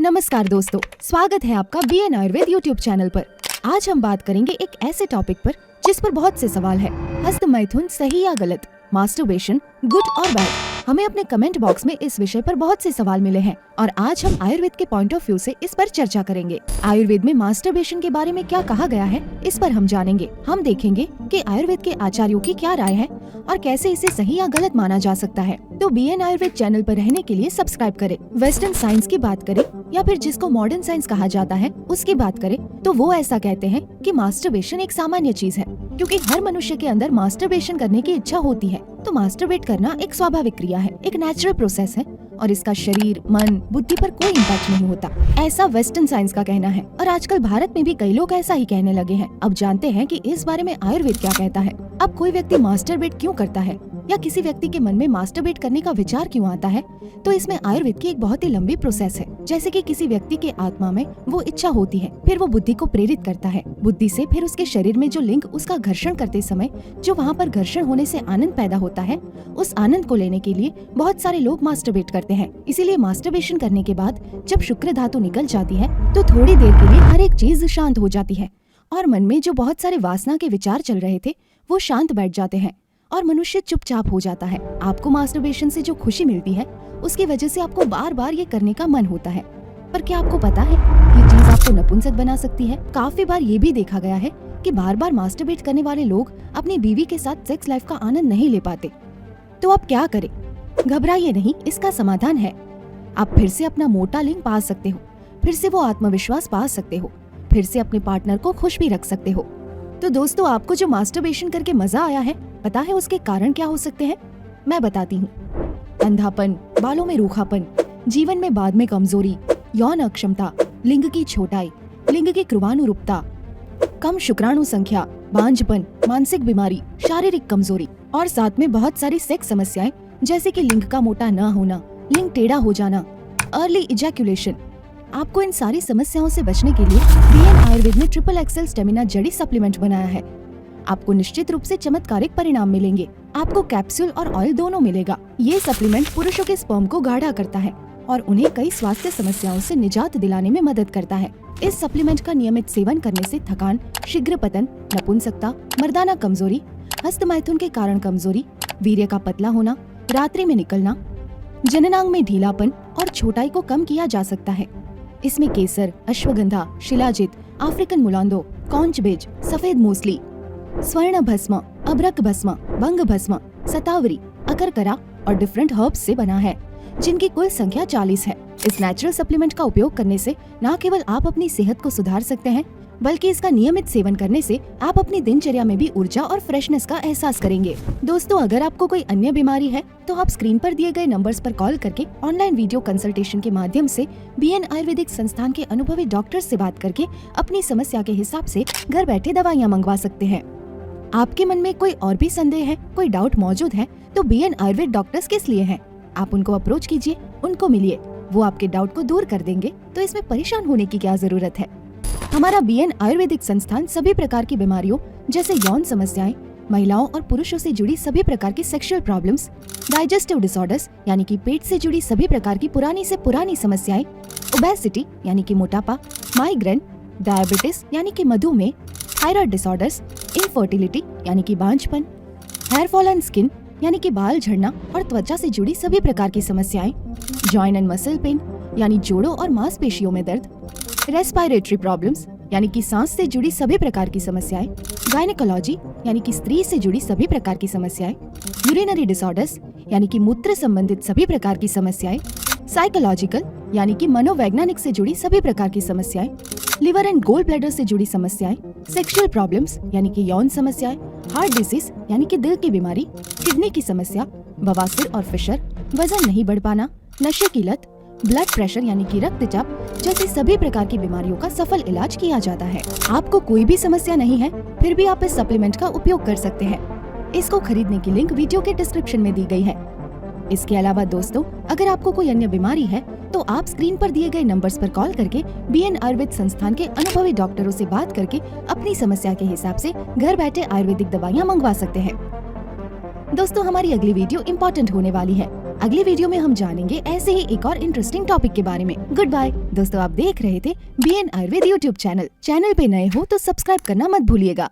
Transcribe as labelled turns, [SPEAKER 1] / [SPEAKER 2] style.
[SPEAKER 1] नमस्कार दोस्तों, स्वागत है आपका बीएन आयुर्वेद यूट्यूब चैनल पर। आज हम बात करेंगे एक ऐसे टॉपिक पर जिस पर बहुत से सवाल है। हस्त मैथुन सही या गलत, मास्टरबेशन गुड और बैड। हमें अपने कमेंट बॉक्स में इस विषय पर बहुत से सवाल मिले हैं और आज हम आयुर्वेद के पॉइंट ऑफ व्यू से इस पर चर्चा करेंगे। आयुर्वेद में मास्टरबेशन के बारे में क्या कहा गया है, इस पर हम जानेंगे। हम देखेंगे कि आयुर्वेद के आचार्यों की क्या राय है और कैसे इसे सही या गलत माना जा सकता है। तो बीएन आयुर्वेद चैनल पर रहने के लिए सब्सक्राइब करें। वेस्टर्न साइंस की बात करें या फिर जिसको मॉडर्न साइंस कहा जाता है उसकी बात करें तो वो ऐसा कहते हैं कि मास्टरबेशन एक सामान्य चीज है, क्योंकि हर मनुष्य के अंदर मास्टरबेशन करने की इच्छा होती है। तो मास्टरबेट करना एक स्वाभाविक क्रिया है, एक नेचुरल प्रोसेस है और इसका शरीर, मन, बुद्धि पर कोई इम्पैक्ट नहीं होता, ऐसा वेस्टर्न साइंस का कहना है। और आजकल भारत में भी कई लोग ऐसा ही कहने लगे हैं। अब जानते हैं कि इस बारे में आयुर्वेद क्या कहता है। अब कोई व्यक्ति मास्टरबेट क्यों करता है या किसी व्यक्ति के मन में मास्टरबेट करने का विचार क्यों आता है, तो इसमें आयुर्वेद की एक बहुत ही लंबी प्रोसेस है। जैसे कि किसी व्यक्ति के आत्मा में वो इच्छा होती है, फिर वो बुद्धि को प्रेरित करता है, बुद्धि से फिर उसके शरीर में जो लिंग उसका घर्षण करते समय जो वहाँ पर घर्षण होने से आनंद पैदा होता है, उस आनंद को लेने के लिए बहुत सारे लोग मास्टरबेट करते हैं। इसीलिए मास्टरबेशन करने के बाद जब शुक्र धातु निकल जाती है तो थोड़ी देर के लिए हर एक चीज शांत हो जाती है और मन में जो बहुत सारे वासना के विचार चल रहे थे वो शांत बैठ जाते हैं और मनुष्य चुपचाप हो जाता है। आपको मास्टरबेशन से जो खुशी मिलती है उसकी वजह से आपको बार बार ये करने का मन होता है। पर क्या आपको पता है ये चीज आपको नपुंसक बना सकती है? काफी बार ये भी देखा गया है कि बार बार मास्टरबेट करने वाले लोग अपनी बीवी के साथ सेक्स लाइफ का आनंद नहीं ले पाते। तो आप क्या करें? घबराइए नहीं, इसका समाधान है। आप फिर से अपना मोटा लिंग पा सकते हो, फिर से वो आत्मविश्वास पा सकते हो, फिर से अपने पार्टनर को खुश भी रख सकते हो। तो दोस्तों, आपको जो मास्टरबेशन करके मजा आया है, पता है उसके कारण क्या हो सकते हैं? मैं बताती हूँ। अंधापन, बालों में रूखापन, जीवन में बाद में कमजोरी, यौन अक्षमता, लिंग की छोटाई, लिंग की कृपानुरूपता, कम शुक्राणु संख्या, बांझपन, मानसिक बीमारी, शारीरिक कमजोरी और साथ में बहुत सारी सेक्स समस्याएं जैसे कि लिंग का मोटा न होना, लिंग टेढ़ा हो जाना, अर्ली इजैक्यूलेशन। आपको इन सारी समस्याओं से बचने के लिए बीएन आयुर्वेद ने ट्रिपल एक्सेल स्टेमिना जड़ी सप्लीमेंट बनाया है। आपको निश्चित रूप से चमत्कारिक परिणाम मिलेंगे। आपको कैप्सूल और ऑयल दोनों मिलेगा। ये सप्लीमेंट पुरुषों के स्पर्म को गाढ़ा करता है और उन्हें कई स्वास्थ्य समस्याओं से निजात दिलाने में मदद करता है। इस सप्लीमेंट का नियमित सेवन करने से थकान, शीघ्र पतन, नपुंसकता, मर्दाना कमजोरी, हस्त मैथुन के कारण कमजोरी, वीर्य का पतला होना, रात्रि में निकलना, जननांग में ढीलापन और छोटाई को कम किया जा सकता है। इसमें केसर, अश्वगंधा, शिलाजित, अफ्रीकन मुलांदो, कौंच बीज, सफेद मूसली, स्वर्ण भस्म, अभ्रक भस्म, भंग भस्म, सतावरी, अकरकरा और डिफरेंट हर्ब्स से बना है, जिनकी कुल संख्या 40 है। इस नेचुरल सप्लीमेंट का उपयोग करने से न केवल आप अपनी सेहत को सुधार सकते हैं, बल्कि इसका नियमित सेवन करने से आप अपनी दिनचर्या में भी ऊर्जा और फ्रेशनेस का एहसास करेंगे। दोस्तों, अगर आपको कोई अन्य बीमारी है तो आप स्क्रीन पर दिए गए नंबर्स पर कॉल करके ऑनलाइन वीडियो कंसल्टेशन के माध्यम से बीएन आयुर्वेदिक संस्थान के अनुभवी डॉक्टर से बात करके अपनी समस्या के हिसाब से घर बैठे दवाइयाँ मंगवा सकते हैं। आपके मन में कोई और भी संदेह है, कोई डाउट मौजूद है, तो बीएन आयुर्वेद डॉक्टर्स किस लिए हैं? आप उनको अप्रोच कीजिए, उनको मिलिए, वो आपके डाउट को दूर कर देंगे। तो इसमें परेशान होने की क्या जरूरत है? हमारा बीएन आयुर्वेदिक संस्थान सभी प्रकार की बीमारियों जैसे यौन समस्याएं, महिलाओं और पुरुषों से जुड़ी सभी प्रकार की सेक्सुअल प्रॉब्लम्स, डाइजेस्टिव डिसऑर्डर्स यानी कि पेट से जुड़ी सभी प्रकार की पुरानी से पुरानी समस्याएं, ओबेसिटी यानी कि मोटापा, माइग्रेन, डायबिटीज यानी कि मधुमेह, थायराइड डिसऑर्डर्स, इनफर्टिलिटी यानी कि बांझपन, हेयर फॉल एंड स्किन यानी कि बाल झड़ना और त्वचा से जुड़ी सभी प्रकार की समस्याएं, जॉइंट एंड मसल पेन यानी जोड़ों और मांसपेशियों में दर्द, रेस्पिरेटरी प्रॉब्लम्स यानी कि सांस से जुड़ी सभी प्रकार की समस्याएं, गायनेकोलॉजी यानी कि स्त्री से जुड़ी सभी प्रकार की समस्याएं, यूरिनरी डिसऑर्डर्स यानी कि मूत्र संबंधित सभी प्रकार की समस्याएं, साइकोलॉजिकल यानी कि मनोवैज्ञानिक से जुड़ी सभी प्रकार की समस्याएं, लिवर एंड गोल ब्लैडर से जुड़ी समस्याएं, सेक्सुअल प्रॉब्लम्स यानी कि यौन समस्याएं, हार्ट डिसीज यानी कि दिल की बीमारी, किडनी की समस्या, बवासीर और फिशर, वजन नहीं बढ़ पाना, नशे की लत, ब्लड प्रेशर यानी कि रक्तचाप जैसी सभी प्रकार की बीमारियों का सफल इलाज किया जाता है। आपको कोई भी समस्या नहीं है, फिर भी आप इस सप्लीमेंट का उपयोग कर सकते हैं। इसको खरीदने की लिंक वीडियो के डिस्क्रिप्शन में दी गई है। इसके अलावा दोस्तों, अगर आपको कोई अन्य बीमारी है तो आप स्क्रीन पर दिए गए नंबर्स पर कॉल करके बीएन आयुर्वेद संस्थान के अनुभवी डॉक्टरों से बात करके अपनी समस्या के हिसाब से घर बैठे आयुर्वेदिक दवाइयाँ मंगवा सकते हैं। दोस्तों, हमारी अगली वीडियो इम्पोर्टेंट होने वाली है। अगले वीडियो में हम जानेंगे ऐसे ही एक और इंटरेस्टिंग टॉपिक के बारे में। गुड बाय दोस्तों, आप देख रहे थे BN आयुर्वेद यूट्यूब चैनल पे नए हो तो सब्सक्राइब करना मत भूलिएगा।